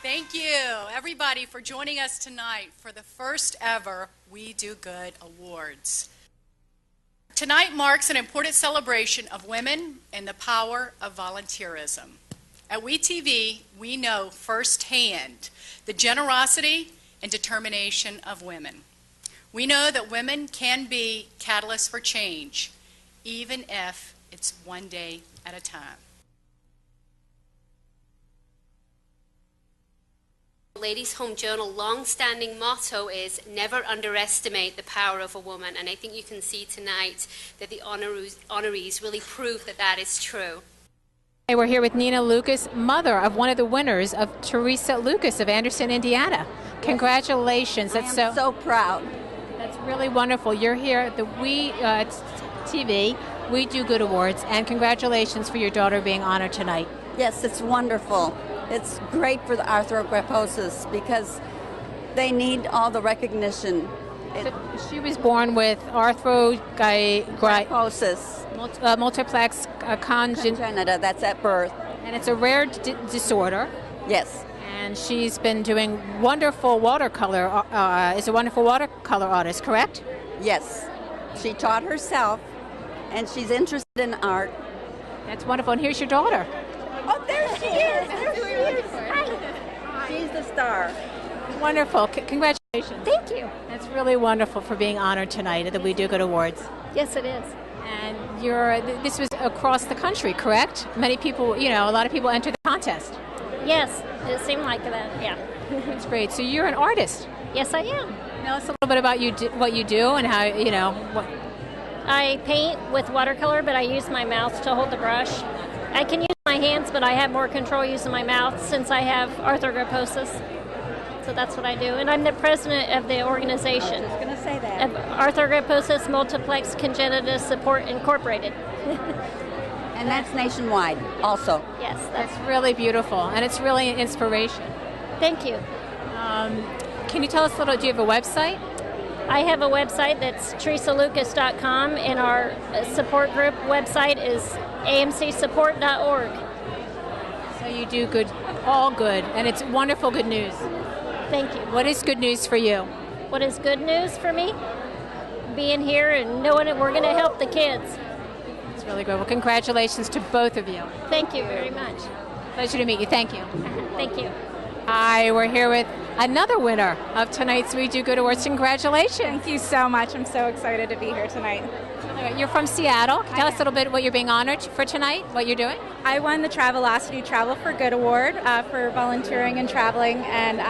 Thank you, everybody, for joining us tonight for the first ever We Do Good Awards. Tonight marks an important celebration of women and the power of volunteerism. At WeTV, we know firsthand the generosity and determination of women. We know that women can be catalysts for change, even if it's one day at a time. Ladies' Home Journal long-standing motto is never underestimate the power of a woman, and I think you can see tonight that the honorees really prove that that is true. Hey, we're here with Nina Lucas, mother of one of the winners of Teresa Lucas of Anderson, Indiana. Congratulations. I am so proud. That's really wonderful. You're here at the TV We Do Good Awards, and congratulations for your daughter being honored tonight. Yes, it's wonderful. It's great for the arthrogryposis because they need all the recognition. So she was born with Arthrogryposis. Multiplex congenital, that's at birth. And it's a rare disorder. Yes. And she's been doing wonderful watercolor, is a wonderful watercolor artist, correct? Yes. She taught herself, and she's interested in art. That's wonderful. And here's your daughter. Oh, there she is. There she is. Hi. She's the star. Wonderful. Congratulations. Thank you. That's really wonderful for being honored tonight at the We Do Good Awards. Yes, it is. And this was across the country, correct? Many people, a lot of people enter the contest. Yes, it seemed like that, yeah. That's great. So you're an artist. Yes, I am. Tell us a little bit about what you do and how, what. I paint with watercolor, but I use my mouth to hold the brush. I can use my hands, but I have more control using my mouth since I have arthrogryposis. So that's what I do. And I'm the president of the organization. I was just going to say that. Of Arthrogryposis Multiplex Congenital Support Incorporated. And that's nationwide also. Yes. That's really beautiful, and it's really an inspiration. Thank you. Can you tell us a little, do you have a website? I have a website that's teresalucas.com, and our support group website is amcsupport.org. So you do good, all good, and it's wonderful good news. Thank you. What is good news for you? What is good news for me? Being here and knowing that we're going to help the kids. It's really good. Well, congratulations to both of you. Thank you very much. Pleasure to meet you. Thank you. Thank you. Hi, we're here with another winner of tonight's We Do Good Awards. Congratulations. Thank you so much. I'm so excited to be here tonight. You're from Seattle. Can you tell us a little bit what you're being honored for tonight, what you're doing? I won the Travelocity Travel for Good Award for volunteering and traveling, and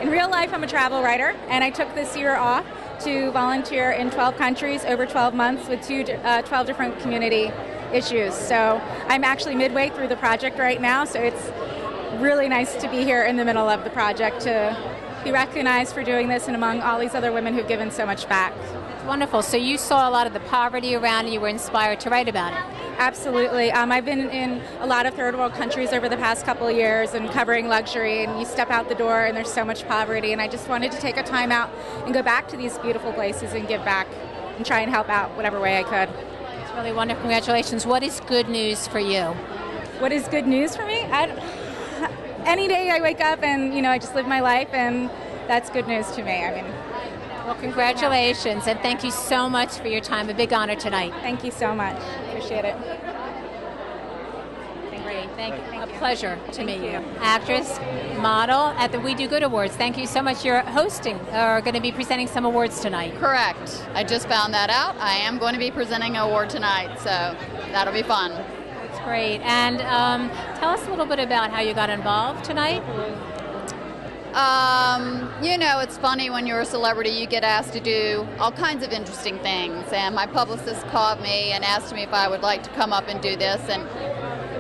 in real life, I'm a travel writer, and I took this year off to volunteer in 12 countries over 12 months with 12 different community issues. So I'm actually midway through the project right now, so it's really nice to be here in the middle of the project to be recognized for doing this and among all these other women who've given so much back. That's wonderful. So you saw a lot of the poverty around and you were inspired to write about it. Absolutely. I've been in a lot of third world countries over the past couple of years and covering luxury, and you step out the door and there's so much poverty, and I just wanted to take a time out and go back to these beautiful places and give back and try and help out whatever way I could. It's really wonderful. Congratulations. What is good news for you? What is good news for me? Any day I wake up and, I just live my life, and that's good news to me. Well, congratulations, and thank you so much for your time. A big honor tonight. Thank you so much. Appreciate it. Great. Thank you. A pleasure to meet you. Actress, model at the We Do Good Awards. Thank you so much. You're hosting, or going to be presenting some awards tonight. Correct. I just found that out. I am going to be presenting an award tonight, so that'll be fun. That's great. And tell us a little bit about how you got involved tonight. It's funny when you're a celebrity, you get asked to do all kinds of interesting things. And my publicist called me and asked me if I would like to come up and do this. And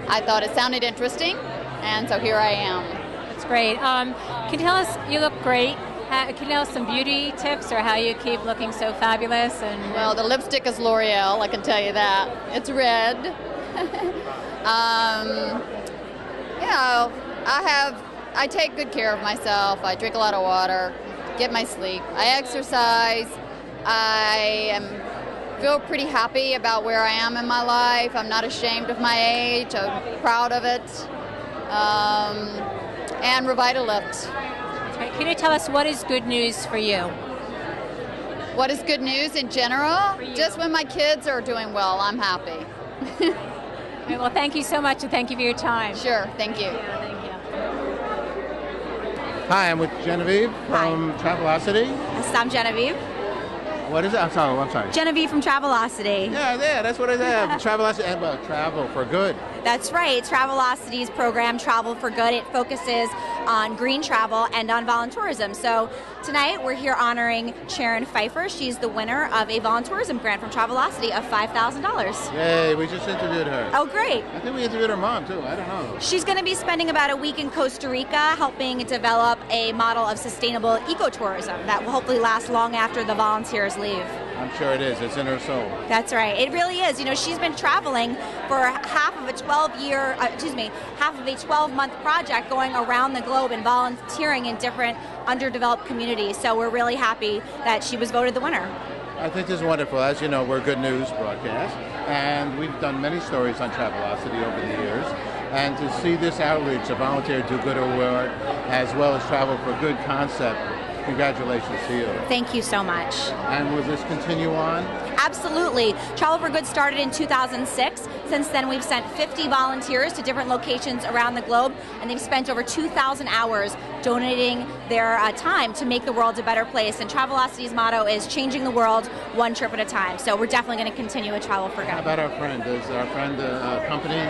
I thought it sounded interesting. And so here I am. That's great. Can you tell us, you look great. Can you tell us some beauty tips or how you keep looking so fabulous? Well, the lipstick is L'Oreal, I can tell you that. It's red. I take good care of myself. I drink a lot of water, get my sleep. I exercise. I feel pretty happy about where I am in my life. I'm not ashamed of my age. I'm proud of it. and Revitalift. Right. Can you tell us what is good news for you? What is good news in general? Just when my kids are doing well, I'm happy. Right, well, thank you so much, and thank you for your time. Sure, thank you. Yeah, thank you. Hi, I'm with Genevieve from Travelocity. Yes, I'm Genevieve. What is it? I'm sorry. Genevieve from Travelocity. Yeah, that's what I have. Travelocity and Travel for Good. That's right. Travelocity's program, Travel for Good, it focuses on green travel and on voluntourism. So tonight we're here honoring Sharon Pfeiffer. She's the winner of a voluntourism grant from Travelocity of $5,000. Yay, we just interviewed her. Oh, great. I think we interviewed her mom, too. I don't know. She's going to be spending about a week in Costa Rica helping develop a model of sustainable ecotourism that will hopefully last long after the volunteers leave. I'm sure it is. It's in her soul. That's right. It really is. You know, she's been traveling for half of a 12-month project going around the globe and volunteering in different underdeveloped communities. So we're really happy that she was voted the winner. I think this is wonderful. As you know, we're a good news broadcast, and we've done many stories on Travelocity over the years. And to see this outreach, the Volunteer Do Good Award, as well as Travel for Good concept, congratulations to you. Thank you so much. And will this continue on? Absolutely. Travel for Good started in 2006. Since then, we've sent 50 volunteers to different locations around the globe, and they've spent over 2,000 hours donating their time to make the world a better place. And Travelocity's motto is changing the world one trip at a time. So we're definitely going to continue with Travel for Good. How about our friend? Is our friend accompany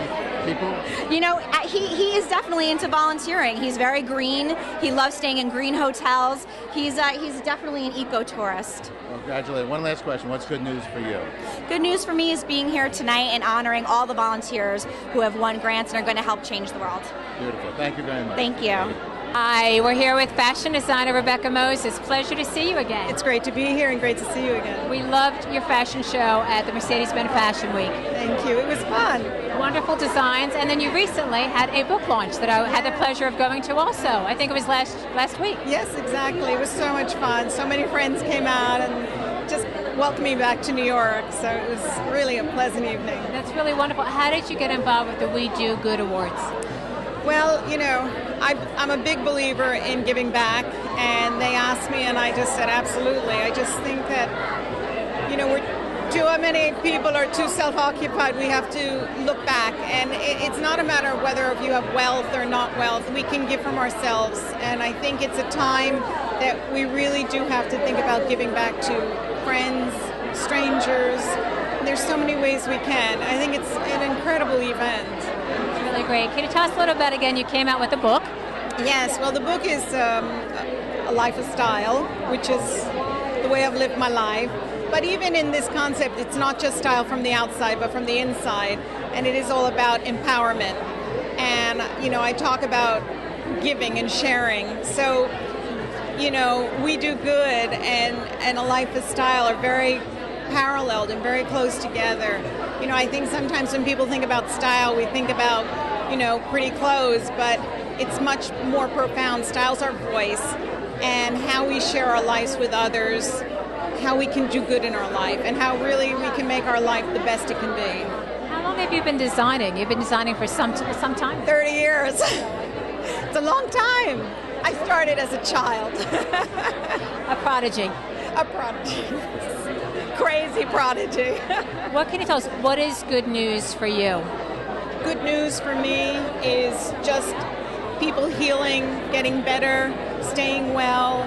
people? You know, he is definitely into volunteering. He's very green. He loves staying in green hotels. He's definitely an eco-tourist. Well, congratulations. One last question. What's good news for you? Good news for me is being here tonight and honoring all the volunteers who have won grants and are going to help change the world. Beautiful. Thank you very much. Thank you. Hi, we're here with fashion designer Rebecca Moses. Pleasure to see you again. It's great to be here and great to see you again. We loved your fashion show at the Mercedes-Benz Fashion Week. Thank you. It was fun. Wonderful designs, and then you recently had a book launch that I had the pleasure of going to also. I think it was last week. Yes, exactly. It was so much fun. So many friends came out and just welcomed me back to New York, so it was really a pleasant evening. That's really wonderful. How did you get involved with the We Do Good Awards? Well, you know, I'm a big believer in giving back, and they asked me, and I just said absolutely. I just think that, you know, too many people are too self-occupied. We have to look back, and it's not a matter of whether if you have wealth or not wealth. We can give from ourselves, and I think it's a time that we really do have to think about giving back to friends, strangers. There's so many ways we can. I think it's an incredible event. It's really great. Can you tell us a little bit again? You came out with a book. Yes, well, the book is A Life of Style, which is the way I've lived my life. But even in this concept, it's not just style from the outside, but from the inside. And it is all about empowerment. And, you know, I talk about giving and sharing. So, you know, We Do Good and A Life of Style are very paralleled and very close together. You know, I think sometimes when people think about style, we think about, you know, pretty clothes, but it's much more profound. Style's our voice and how we share our lives with others, how we can do good in our life, and how really we can make our life the best it can be. How long have you been designing? You've been designing for some time? 30 years. It's a long time. I started as a child. A prodigy. A prodigy. Crazy prodigy. What can you tell us? What is good news for you? Good news for me is just people healing, getting better, staying well.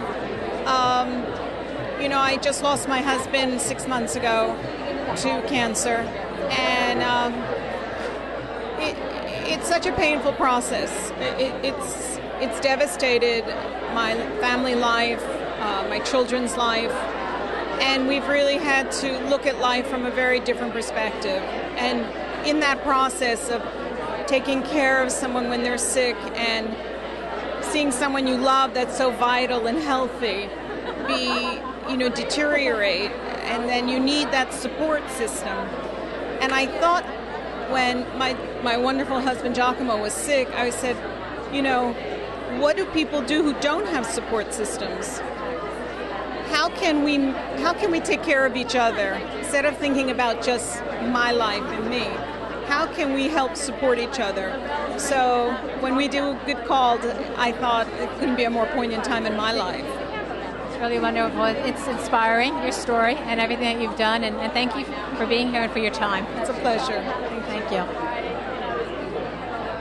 You know, I just lost my husband 6 months ago to cancer, and it's such a painful process. It's devastated my family life, my children's life, and we've really had to look at life from a very different perspective. And in that process of taking care of someone when they're sick and seeing someone you love that's so vital and healthy be, you know, deteriorate, and then you need that support system. And I thought when my wonderful husband Giacomo was sick, I said, you know, what do people do who don't have support systems? How can we take care of each other instead of thinking about just my life and me? how can we help support each other? So when we do Good Called, I thought it couldn't be a more poignant time in my life. It's really wonderful. It's inspiring, your story and everything that you've done, and thank you for being here and for your time. It's a pleasure. Thank you.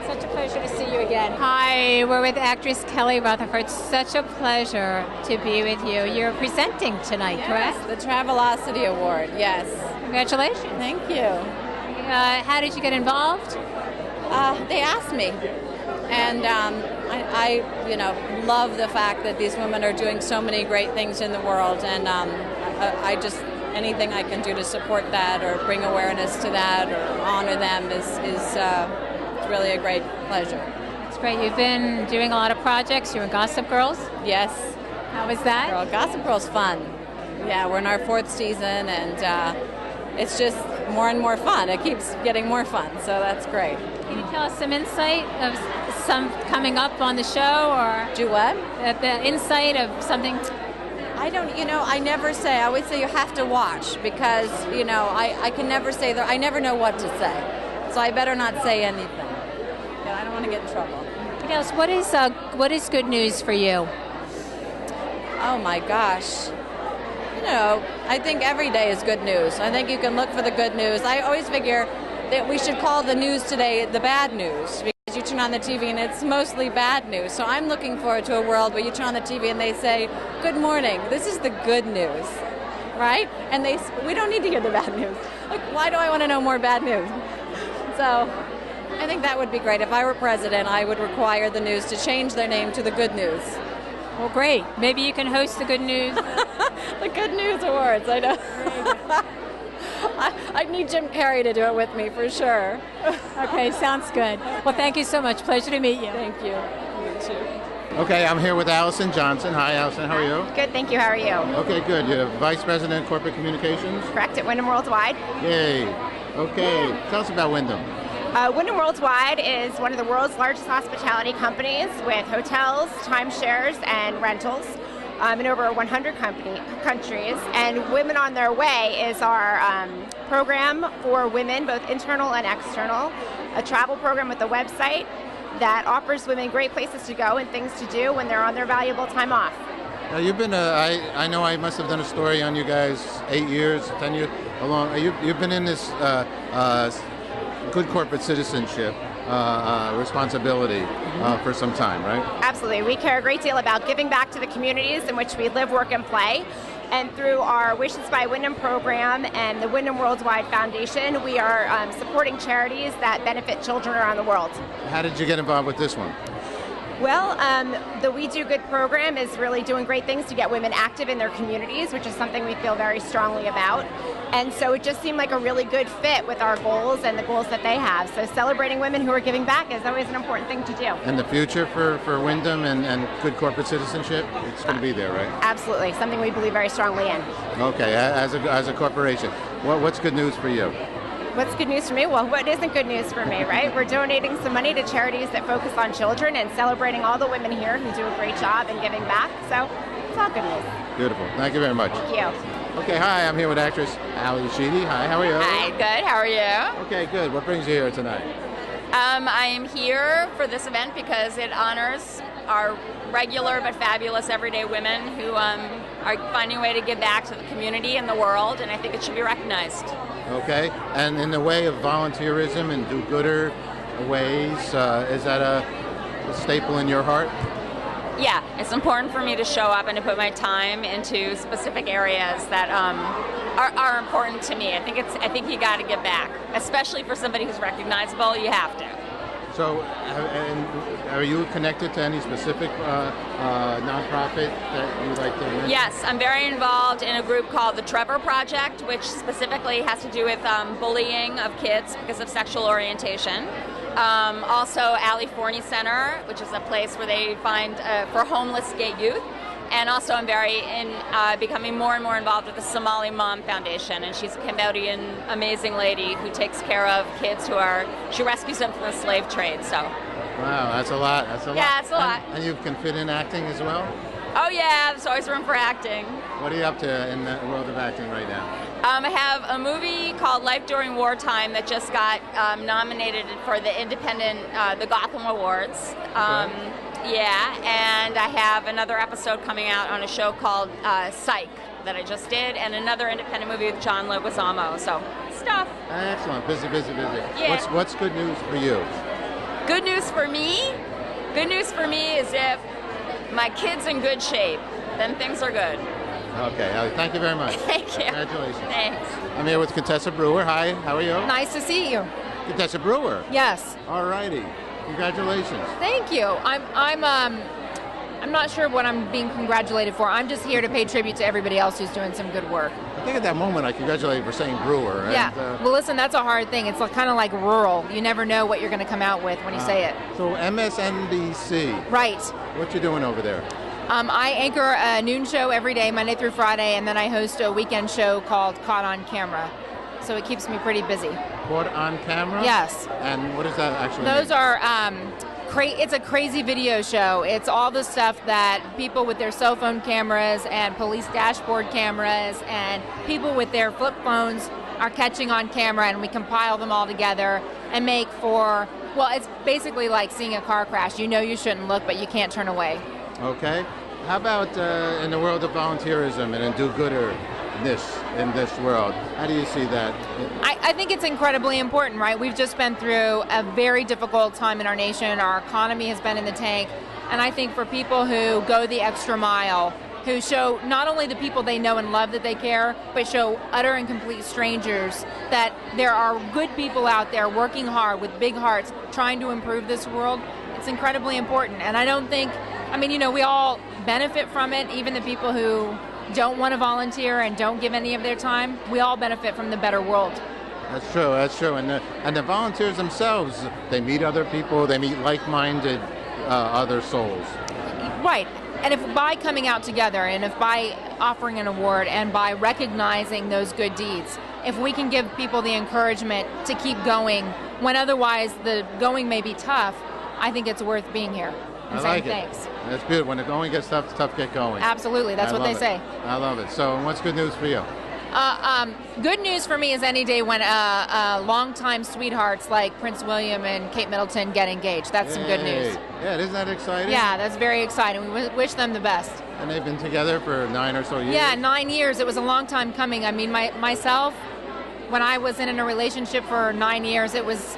Such a pleasure to see you again. Hi, we're with actress Kelly Rutherford. Such a pleasure to be with you. You're presenting tonight, correct? The Travelocity Award, yes. Congratulations. Thank you. How did you get involved? They asked me. And I love the fact that these women are doing so many great things in the world. And I just, anything I can do to support that or bring awareness to that or honor them is it's really a great pleasure. It's great. You've been doing a lot of projects. You're in Gossip Girls? Yes. How was that? Girl, Gossip Girl's fun. Yeah, we're in our 4th season, and it's just more and more fun. It keeps getting more fun, so that's great. Can you tell us some insight of some coming up on the show, or do what? The insight of something? I don't, I never say. I always say you have to watch because, I can never say that. I never know what to say, so I better not say anything. I don't want to get in trouble. Yes. What is good news for you? Oh my gosh. I think every day is good news. I think you can look for the good news. I always figure that we should call the news today the bad news because you turn on the TV and it's mostly bad news. So I'm looking forward to a world where you turn on the TV and they say, "Good morning, this is the good news," right? And we don't need to hear the bad news. Like, why do I want to know more bad news? So I think that would be great. If I were president, I would require the news to change their name to the Good News. Well, great. Maybe you can host the Good News. The Good News Awards, I know. I'd need Jim Carrey to do it with me for sure. Okay, sounds good. Well, thank you so much. Pleasure to meet you. Thank you. You too. Okay, I'm here with Allison Johnson. Hi, Allison. How are you? Good, thank you. How are you? Okay, good. You're Vice President Corporate Communications? Correct, at Wyndham Worldwide. Yay. Okay, tell us about Wyndham. Wyndham Worldwide is one of the world's largest hospitality companies with hotels, timeshares, and rentals in over 100 countries. And Women on Their Way is our program for women, both internal and external, a travel program with a website that offers women great places to go and things to do when they're on their valuable time off. Now you've been, I know I must have done a story on you guys 8 years, 10 years, along. You've been in this good corporate citizenship responsibility for some time, right? Absolutely. We care a great deal about giving back to the communities in which we live, work, and play. And through our Wishes by Wyndham program and the Wyndham Worldwide Foundation, we are supporting charities that benefit children around the world. How did you get involved with this one? Well, the We Do Good program is really doing great things to get women active in their communities, which is something we feel very strongly about. And so it just seemed like a really good fit with our goals and the goals that they have. So celebrating women who are giving back is always an important thing to do. And the future for Wyndham and good corporate citizenship, it's going to be there, right? Absolutely. Something we believe very strongly in. Okay, as a corporation, what's good news for you? What's good news for me? Well, what isn't good news for me, right? We're donating some money to charities that focus on children and celebrating all the women here who do a great job in giving back. So it's all good news. Beautiful. Thank you very much. Thank you. Okay, hi, I'm here with actress Ali Sheedy. Hi, how are you? Hi, good. How are you? Okay, good. What brings you here tonight? I am here for this event because it honors our regular but fabulous everyday women who are finding a way to give back to the community and the world, and I think it should be recognized. Okay, and in the way of volunteerism and do-gooder ways, is that a staple in your heart? Yeah, it's important for me to show up and to put my time into specific areas that are important to me. I think you got to give back, especially for somebody who's recognizable. You have to. So, are you connected to any specific nonprofit that you'd like to mention? Yes, I'm very involved in a group called the Trevor Project, which specifically has to do with bullying of kids because of sexual orientation. Also, Ali Forney Center, which is a place where they find for homeless gay youth. And also I'm becoming more and more involved with the Somali Mom Foundation, and she's a Cambodian amazing lady who takes care of kids she rescues them from the slave trade, so. Wow, that's a lot, Yeah, it's a lot. And you can fit in acting as well? Oh yeah, there's always room for acting. What are you up to in the world of acting right now? I have a movie called Life During Wartime that just got nominated for the the Gotham Awards. Yeah, and I have another episode coming out on a show called Psych that I just did, and another independent movie with John Leguizamo. So, stuff. Excellent. Busy, busy, busy. Yeah. What's good news for you? Good news for me? Good news for me is if my kid's in good shape, then things are good. Okay, Ellie, thank you very much. Thank you. Congratulations. Thanks. I'm here with Contessa Brewer. Hi, how are you? Nice to see you. Contessa Brewer. Yes. All righty. Congratulations. Thank you. I'm not sure what I'm being congratulated for. I'm just here to pay tribute to everybody else who's doing some good work. I think at that moment I congratulate you for saying Brewer. Yeah. And, well, listen, that's a hard thing. It's kind of like rural. You never know what you're going to come out with when you say it. So MSNBC. Right. What you doing over there? I anchor a noon show every day, Monday through Friday, and then I host a weekend show called Caught on Camera. So it keeps me pretty busy. Caught on Camera? Yes. And what does that actually Those mean? are... it's a crazy video show. It's all the stuff that people with their cell phone cameras and police dashboard cameras and people with their flip phones are catching on camera, and we compile them all together and make for, well, it's basically like seeing a car crash. You know you shouldn't look, but you can't turn away. Okay. How about in the world of volunteerism and in do-gooderness in this world? How do you see that? I think it's incredibly important, right? We've just been through a very difficult time in our nation. Our economy has been in the tank. And I think for people who go the extra mile, who show not only the people they know and love that they care, but show utter and complete strangers that there are good people out there working hard with big hearts trying to improve this world, it's incredibly important. And I don't think, we all benefit from it, even the people who don't want to volunteer and don't give any of their time. We all benefit from the better world. That's true. And the volunteers themselves, they meet other people, they meet like-minded other souls. Right. And if by coming out together, and if by offering an award, and by recognizing those good deeds, if we can give people the encouragement to keep going when otherwise the going may be tough, I think it's worth being here and saying thanks. That's beautiful. When the going gets tough, it's tough to get going. Absolutely. That's what they say. I love it. So what's good news for you? Good news for me is any day when longtime sweethearts like Prince William and Kate Middleton get engaged. That's some good news. Yeah, isn't that exciting? Yeah, that's very exciting. We wish them the best. And they've been together for 9 or so years? Yeah, 9 years. It was a long time coming. Myself, when I was in a relationship for 9 years, it was,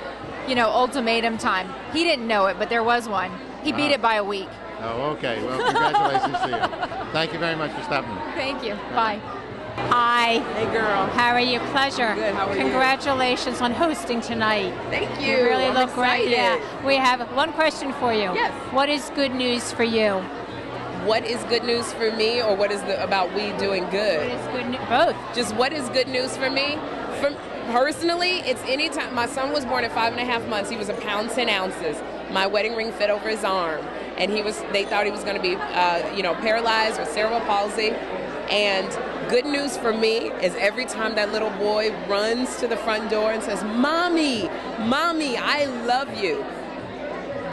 ultimatum time. He didn't know it, but there was one. He beat it by a week. Oh, okay. Well, congratulations to you. Thank you very much for stopping. Thank you. Bye. Hi. Hey, girl. How are you? Pleasure. Good. How are you? Congratulations on hosting tonight. Thank you. You really I'm look excited. great. Yeah. We have one question for you. Yes. What is good news for you? What is good news for me, or what is about we doing good? What is good news? Both. Just what is good news for me? Personally, it's any time. My son was born at 5.5 months. He was 1 pound 10 ounces. My wedding ring fit over his arm, and they thought he was going to be, paralyzed with cerebral palsy. And good news for me is every time that little boy runs to the front door and says, "Mommy, Mommy, I love you,"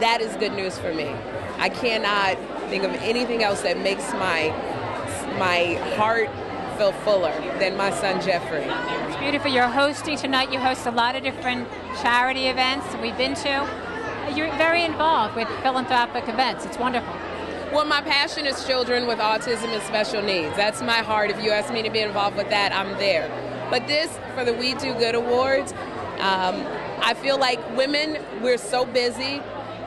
that is good news for me. I cannot think of anything else that makes my heart feel fuller than my son Jeffrey. It's beautiful. You're hosting tonight. You host a lot of different charity events that we've been to. You're very involved with philanthropic events. It's wonderful. Well, my passion is children with autism and special needs. That's my heart. If you ask me to be involved with that, I'm there. But this, for the We Do Good Awards, I feel like women, we're so busy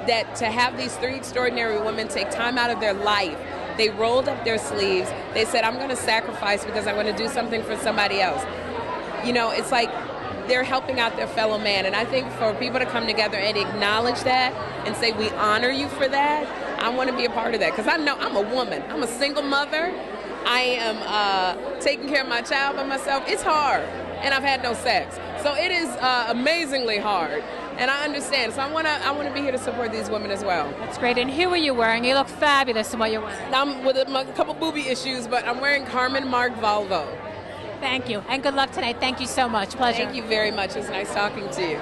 that to have these 3 extraordinary women take time out of their life, they rolled up their sleeves. They said, "I'm going to sacrifice because I want to do something for somebody else." It's like they're helping out their fellow man. And I think for people to come together and acknowledge that and say, "We honor you for that," I want to be a part of that. Because I know I'm a woman. I'm a single mother. I am taking care of my child by myself. It's hard. And I've had no sex. So it is amazingly hard. And I understand. So I want to be here to support these women as well. That's great. And who are you wearing? You look fabulous in what you're wearing. I'm with a couple booby issues, but I'm wearing Carmen Mark Volvo. Thank you. And good luck tonight. Thank you so much. Pleasure. Thank you very much. It's nice talking to you.